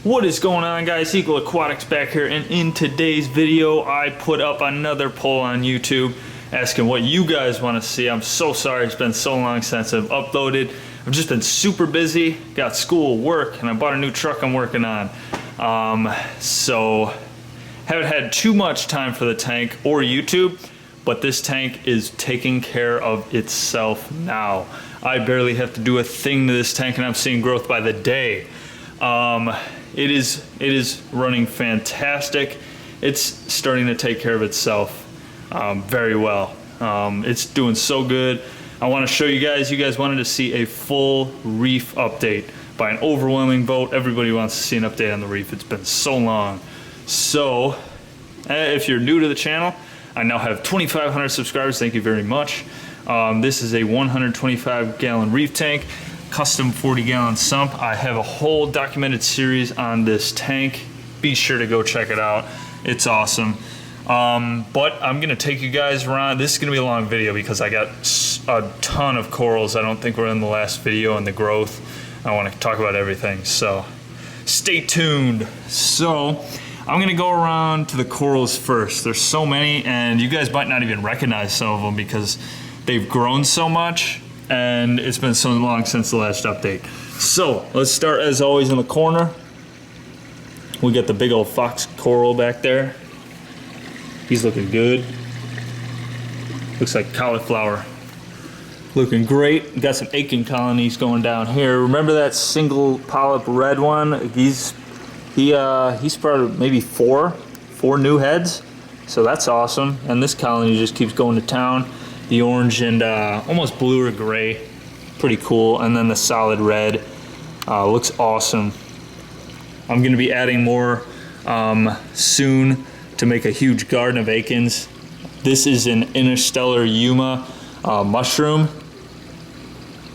What is going on, guys? Eagle Aquatics back here, and in today's video I put up another poll on YouTube asking what you guys want to see. I'm so sorry it's been so long since I've uploaded. I've just been super busy, got school, work, and I bought a new truck I'm working on. So haven't had too much time for the tank or YouTube, but this tank is taking care of itself now. I barely have to do a thing to this tank and I'm seeing growth by the day. It is running fantastic. It's starting to take care of itself very well. It's doing so good. I want to show you guys wanted to see a full Reef update by an overwhelming vote. Everybody wants to see an update on the Reef. It's been so long. So if you're new to the channel, I now have 2,500 subscribers. Thank you very much. This is a 125 gallon Reef tank, custom 40-gallon sump. I have a whole documented series on this tank. Be sure to go check it out. It's awesome. But I'm gonna take you guys around. This is gonna be a long video because I got a ton of corals. I don't think we're in the last video on the growth. I want to talk about everything, so stay tuned. So I'm gonna go around to the corals first. There's so many, and you guys might not even recognize some of them because they've grown so much and it's been so long since the last update. So let's start, as always, in the corner. We got the big old fox coral back there. He's looking good. Looks like cauliflower. Looking great. Got some aching colonies going down here. Remember that single polyp red one? He sprouted maybe four new heads. So that's awesome. And this colony just keeps going to town. The orange and almost blue or gray, pretty cool. And then the solid red looks awesome. I'm gonna be adding more soon to make a huge garden of achens. This is an interstellar Yuma mushroom.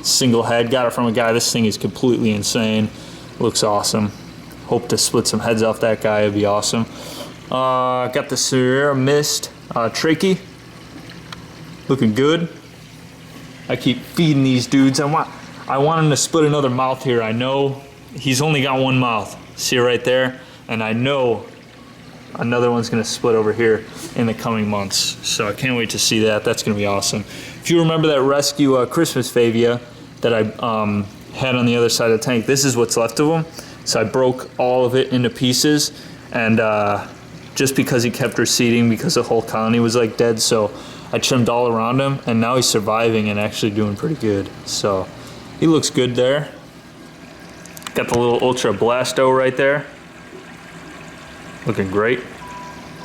Single head, got it from a guy. This thing is completely insane. Looks awesome. Hope to split some heads off that guy, it'd be awesome. Got the Sierra Mist trachea. Looking good. I keep feeding these dudes. I want him to split another mouth here. I know he's only got one mouth. See it right there? And I know another one's gonna split over here in the coming months. So I can't wait to see that. That's gonna be awesome. If you remember that rescue Christmas favia that I had on the other side of the tank, this is what's left of them. So I broke all of it into pieces, and just because he kept receding because the whole colony was like dead, so I trimmed all around him, and now he's surviving and actually doing pretty good. So he looks good there. Got the little Ultra Blasto right there. Looking great.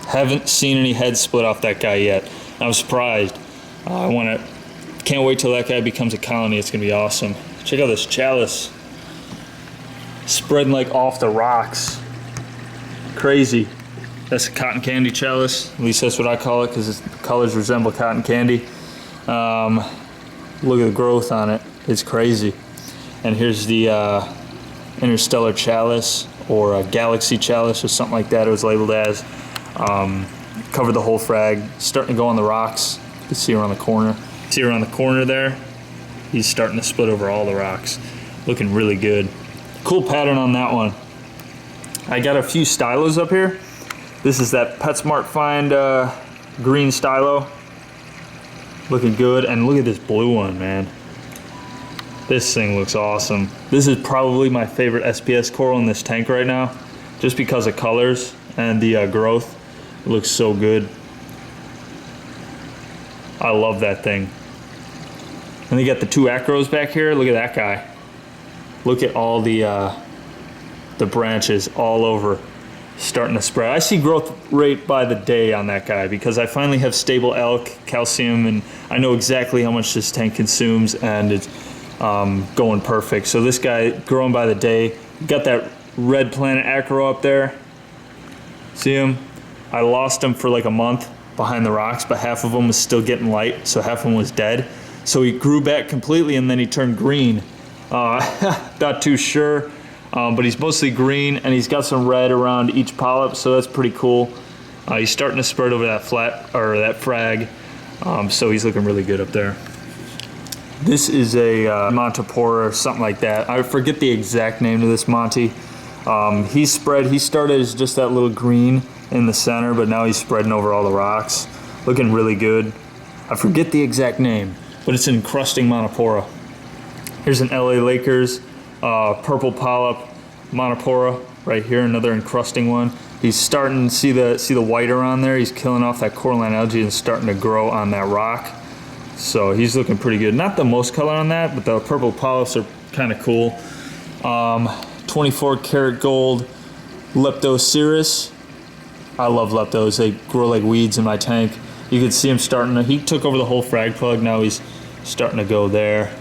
Haven't seen any heads split off that guy yet. I'm surprised. Can't wait till that guy becomes a colony. It's gonna be awesome. Check out this chalice. Spreading like off the rocks. Crazy. That's a cotton candy chalice. At least that's what I call it because its colors resemble cotton candy. Look at the growth on it. It's crazy. And here's the interstellar chalice, or a galaxy chalice, or something like that it was labeled as. Covered the whole frag. Starting to go on the rocks. You can see around the corner. See around the corner there? He's starting to split over all the rocks. Looking really good. Cool pattern on that one. I got a few stylos up here. This is that PetSmart Find green stylo. Looking good. And look at this blue one, man. This thing looks awesome. This is probably my favorite SPS coral in this tank right now, just because of colors and the growth. It looks so good. I love that thing. And they got the two acros back here. Look at that guy. Look at all the branches all over, starting to spread. I see growth rate by the day on that guy because I finally have stable alk, calcium, and I know exactly how much this tank consumes, and it's going perfect. So this guy growing by the day. Got that red planet acro up there. See him? I lost him for like a month behind the rocks, but half of him was still getting light, so half of him was dead. So he grew back completely and then he turned green. Not too sure, but he's mostly green and he's got some red around each polyp, so that's pretty cool. He's starting to spread over that that frag, so he's looking really good up there. This is a Montipora or something like that. I forget the exact name of this Monty. He's spread. He started as just that little green in the center, but now he's spreading over all the rocks. Looking really good. I forget the exact name, but it's an encrusting monopora. Here's an LA Lakers purple polyp monopora right here, another encrusting one. He's starting to see the white around there. He's killing off that coralline algae and starting to grow on that rock. So he's looking pretty good. Not the most color on that, but the purple polyps are kind of cool. 24 karat gold Leptoceras. I love leptos. They grow like weeds in my tank. You can see him starting to, he took over the whole frag plug. Now he's starting to go there.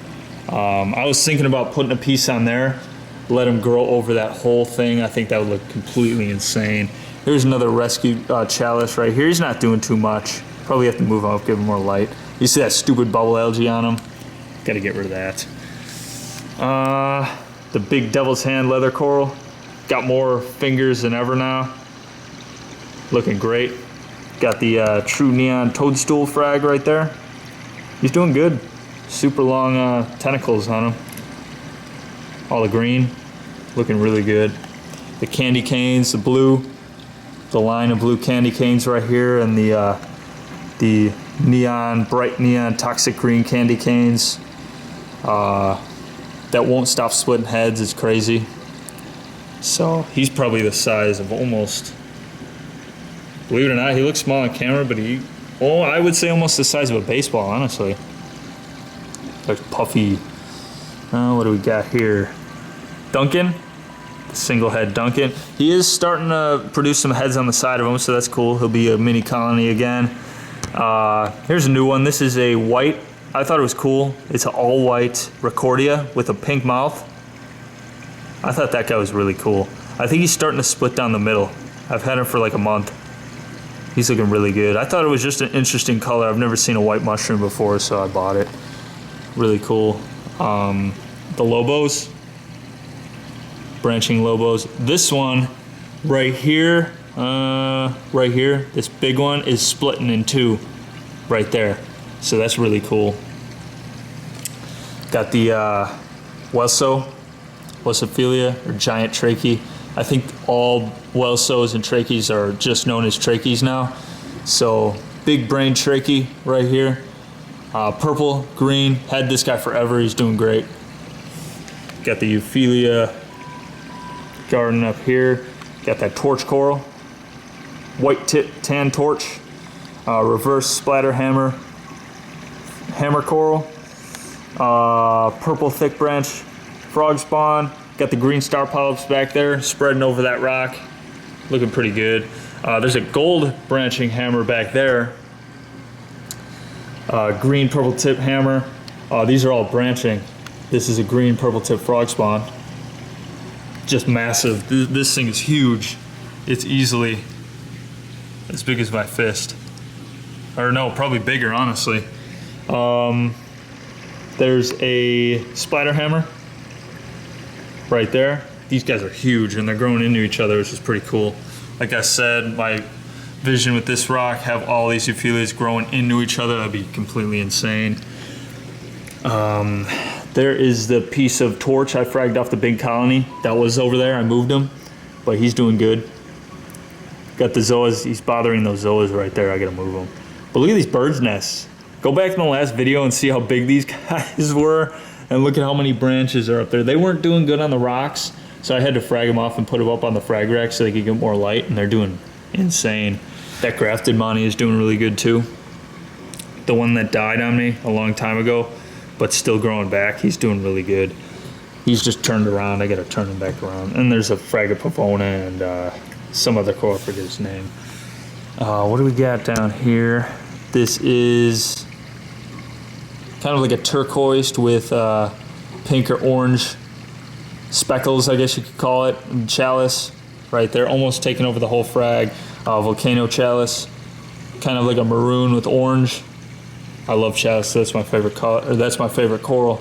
I was thinking about putting a piece on there, let him grow over that whole thing. I think that would look completely insane. Here's another rescue chalice right here. He's not doing too much. Probably have to move him up, give him more light. You see that stupid bubble algae on him? Got to get rid of that. The big devil's hand leather coral. Got more fingers than ever now. Looking great. Got the true neon toadstool frag right there. He's doing good. Super long tentacles on him. All the green. Looking really good. The candy canes, the blue. The line of blue candy canes right here, and the neon, bright neon, toxic green candy canes. That won't stop splitting heads. It's crazy. So he's probably the size of almost, believe it or not, he looks small on camera, but I would say almost the size of a baseball, honestly. Like puffy. What do we got here? Duncan. Single head Duncan. He is starting to produce some heads on the side of him, so that's cool. He'll be a mini colony again. Here's a new one. This is a white. I thought it was cool. It's an all white Recordia with a pink mouth. I thought that guy was really cool. I think he's starting to split down the middle. I've had him for like a month. He's looking really good. I thought it was just an interesting color. I've never seen a white mushroom before, so I bought it. Really cool. The Lobos. Branching Lobos. This one right here, this big one is splitting in two right there. So that's really cool. Got the Euphyllia, or giant trachea. I think all Welsos and trachees are just known as trachees now. So big brain trachea right here. Purple, green, had this guy forever. He's doing great. Got the Euphyllia garden up here. Got that torch coral, white tip tan torch, reverse splatter hammer coral, purple thick branch frog spawn. Got the green star polyps back there spreading over that rock, looking pretty good. There's a gold branching hammer back there, green purple tip hammer. These are all branching. This is a green purple tip frog spawn. Just massive. This thing is huge. It's easily as big as my fist. Or no, probably bigger, honestly. There's a spider hammer right there. These guys are huge and they're growing into each other, which is pretty cool. Like I said, my vision with this rock, have all these Euphyllias growing into each other, that'd be completely insane. There is the piece of torch I fragged off the big colony. That was over there. I moved him, but he's doing good. Got the zoas. He's bothering those zoas right there. I gotta move them. But look at these bird's nests. Go back in the last video and see how big these guys were, and look at how many branches are up there. They weren't doing good on the rocks, so I had to frag them off and put them up on the frag rack so they could get more light, and they're doing insane. That grafted Monty is doing really good too. The one that died on me a long time ago, but still growing back, he's doing really good. He's just turned around. I gotta turn him back around. And there's a Fraga pavona and some other coral, I forget his name. What do we got down here? This is kind of like a turquoise with pink or orange speckles, I guess you could call it. Chalice right there, almost taking over the whole frag. Volcano chalice, kind of like a maroon with orange. I love chalice, so that's my favorite color, or that's my favorite coral.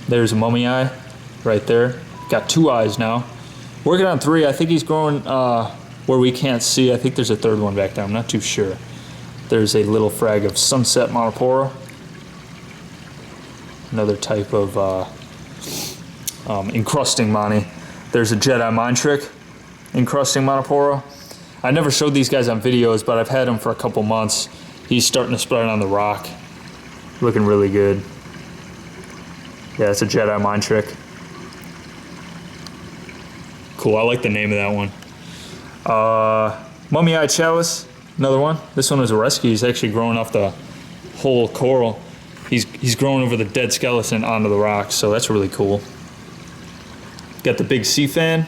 There's a mummy eye right there. Got 2 eyes now. Working on 3. I think he's growing where we can't see. I think there's a 3rd one back there. I'm not too sure. There's a little frag of sunset monopora. Another type of encrusting Monty. There's a Jedi Mind Trick encrusting Monopora. I never showed these guys on videos, but I've had him for a couple months. He's starting to spread on the rock. Looking really good. Yeah, it's a Jedi Mind Trick. Cool, I like the name of that one. Mummy Eye Chalice, another one. This one was a rescue. He's actually growing off the whole coral. He's growing over the dead skeleton onto the rocks, so that's really cool. Got the big sea fan.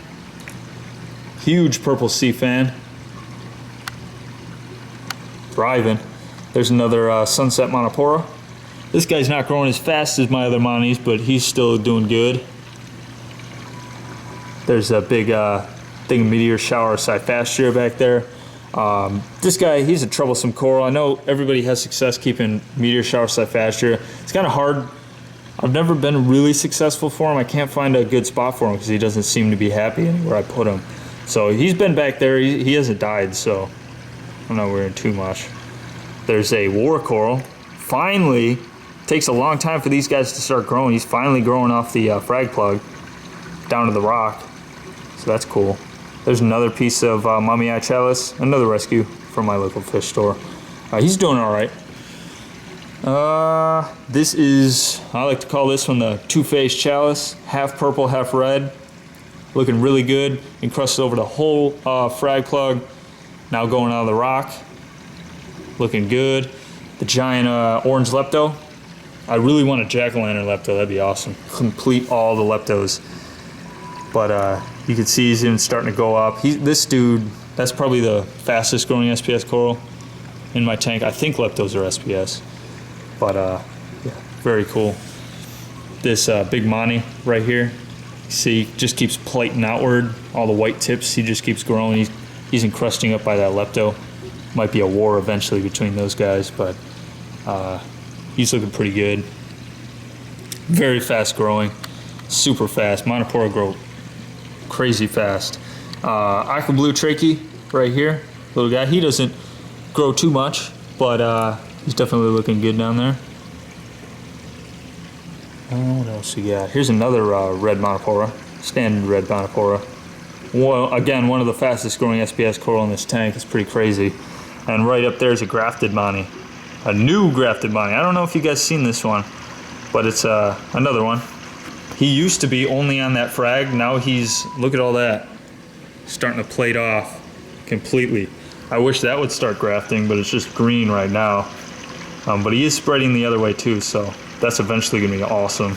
Huge purple sea fan. Thriving. There's another Sunset Monopora. This guy's not growing as fast as my other monis, but he's still doing good. There's a big thing of Meteor Shower Cyphastia back there. This guy, he's a troublesome coral. I know everybody has success keeping Meteor Shower Cyphastia. It's kind of hard. I've never been really successful for him. I can't find a good spot for him because he doesn't seem to be happy anywhere I put him. So he's been back there. He hasn't died, so I'm not worrying too much. There's a war coral. Finally, takes a long time for these guys to start growing. He's finally growing off the frag plug down to the rock. So that's cool. There's another piece of Mummy Eye Chalice, another rescue from my local fish store. He's doing all right. This is, I like to call this one the two-faced chalice, half purple, half red. Looking really good, encrusted over the whole frag plug. Now going out of the rock. Looking good. The giant orange lepto. I really want a jack-o'-lantern lepto, that'd be awesome. Complete all the leptos. But you can see he's even starting to go up. This dude, that's probably the fastest growing SPS coral in my tank. I think leptos are SPS. But yeah, very cool. This big Mani right here, see, just keeps plating outward. All the white tips, he just keeps growing. He's encrusting up by that lepto. Might be a war eventually between those guys, but he's looking pretty good. Very fast growing, super fast. Monopora grow crazy fast. Aqua Blue Trachea right here, little guy. He doesn't grow too much, but he's definitely looking good down there. What else we got? Here's another red Monopora, standard red Monopora. Well, again, one of the fastest growing SPS coral in this tank. It's pretty crazy. And right up there is a grafted Mani, a new grafted Mani. I don't know if you guys seen this one, but it's another one. He used to be only on that frag. Now he's, look at all that, starting to plate off completely. I wish that would start grafting, but it's just green right now. But he is spreading the other way too, so that's eventually gonna be awesome.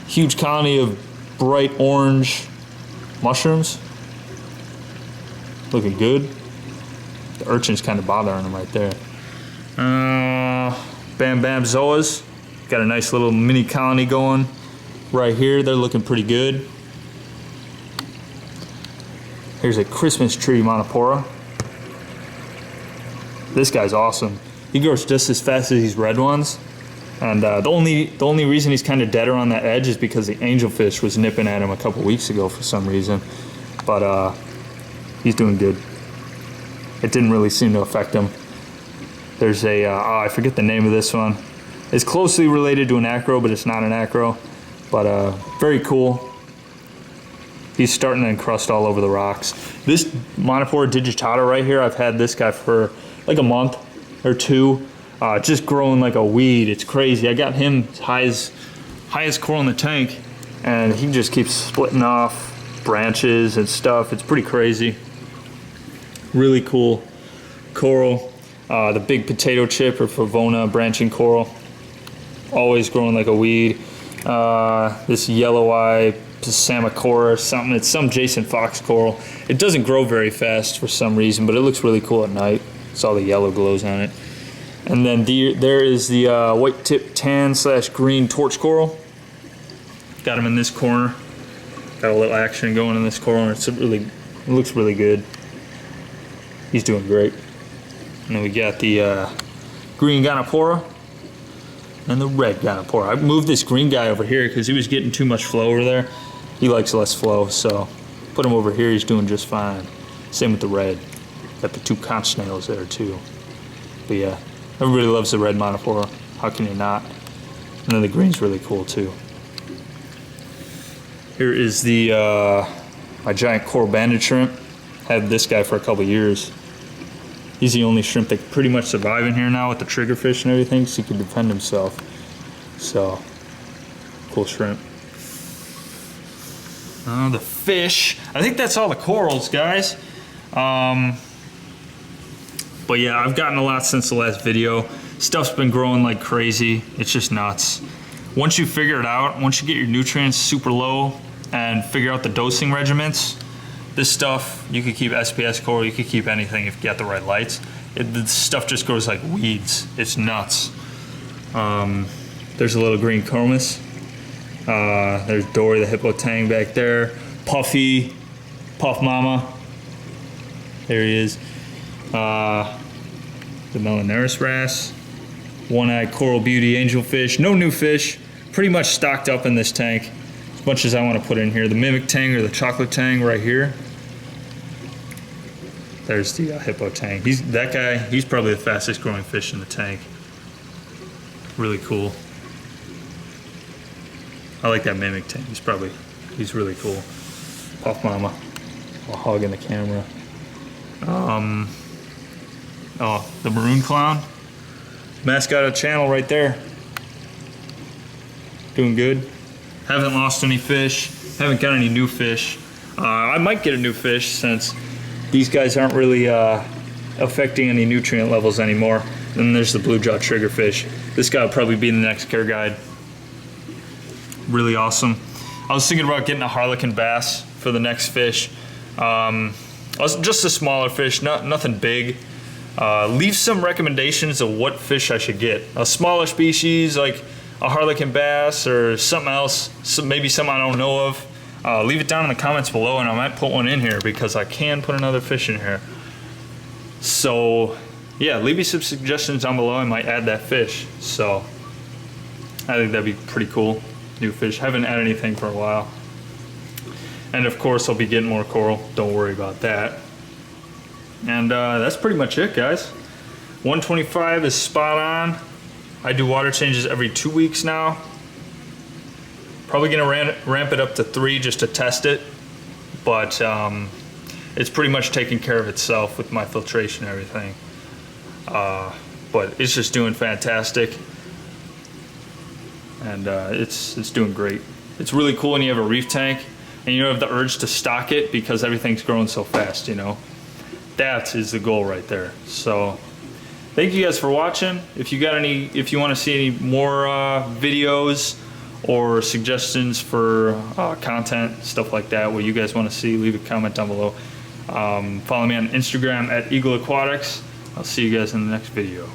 Huge colony of bright orange mushrooms. Looking good. The urchin's kind of bothering him right there. Bam Bam Zoas. Got a nice little mini colony going right here. They're looking pretty good. Here's a Christmas tree Monopora. This guy's awesome. He grows just as fast as these red ones. And the only reason he's kind of deader on that edge is because the angelfish was nipping at him a couple weeks ago for some reason. But he's doing good. It didn't really seem to affect him. There's a, I forget the name of this one. It's closely related to an acro, but it's not an acro. But very cool. He's starting to encrust all over the rocks. This Monopora digitata right here, I've had this guy for like a month or two. Just growing like a weed. It's crazy. I got him highest coral in the tank, and he just keeps splitting off branches and stuff. It's pretty crazy. Really cool coral. The big potato chip or Favona branching coral. Always growing like a weed. This yellow eye Samacora or something. It's some Jason Fox coral. It doesn't grow very fast for some reason, but it looks really cool at night. It's all the yellow glows on it. And then there is the white tip tan / green torch coral. Got him in this corner. Got a little action going in this coral. It looks really good. He's doing great. And then we got the green Gonopora and the red Gonopora. I moved this green guy over here because he was getting too much flow over there. He likes less flow, so put him over here. He's doing just fine. Same with the red. Got the two conch snails there too. But yeah, everybody loves the red Monopora. How can you not? And then the green's really cool too. Here is the my giant coral banded shrimp. Had this guy for a couple years. He's the only shrimp that can pretty much survive in here now with the triggerfish and everything, so he can defend himself. So, cool shrimp. The fish. I think that's all the corals, guys. But yeah, I've gotten a lot since the last video. Stuff's been growing like crazy. It's just nuts. Once you figure it out, once you get your nutrients super low and figure out the dosing regimens, this stuff, you could keep SPS coral, you could keep anything if you got the right lights. The stuff just grows like weeds. It's nuts. There's a little green comus. There's Dory the hippo tang back there. Puffy, Puff Mama. There he is. The Melanaris wrasse. One-eyed coral beauty angelfish. No new fish. Pretty much stocked up in this tank. As much as I want to put in here. The mimic tang or the chocolate tang right here. There's the hippo tang. That guy, he's probably the fastest growing fish in the tank. Really cool. I like that mimic tang. He's really cool. Puff Mama. I'll hog in the camera. Oh, the maroon clown. Mascot of the channel right there. Doing good. Haven't lost any fish. Haven't got any new fish. I might get a new fish since these guys aren't really affecting any nutrient levels anymore. Then there's the blue jaw triggerfish. This guy will probably be in the next care guide. Really awesome. I was thinking about getting a harlequin bass for the next fish. Just a smaller fish, nothing big. Leave some recommendations of what fish I should get. A smaller species like a harlequin bass or something else, maybe something I don't know of. Leave it down in the comments below and I might put one in here because I can put another fish in here. So yeah, leave me some suggestions down below. I might add that fish. So I think that'd be pretty cool. New fish. Haven't had anything for a while. And of course I'll be getting more coral. Don't worry about that. And that's pretty much it, guys. 125 is spot on. I do water changes every 2 weeks now. Probably gonna ramp it up to 3 just to test it. But it's pretty much taking care of itself with my filtration and everything. But it's just doing fantastic. And it's doing great. It's really cool when you have a reef tank and you don't have the urge to stock it because everything's growing so fast, you know. That is the goal right there. So thank you guys for watching. If you want to see any more videos or suggestions for content, stuff like that, what you guys want to see, leave a comment down below. Follow me on Instagram at Eagle Aquatics. I'll see you guys in the next video.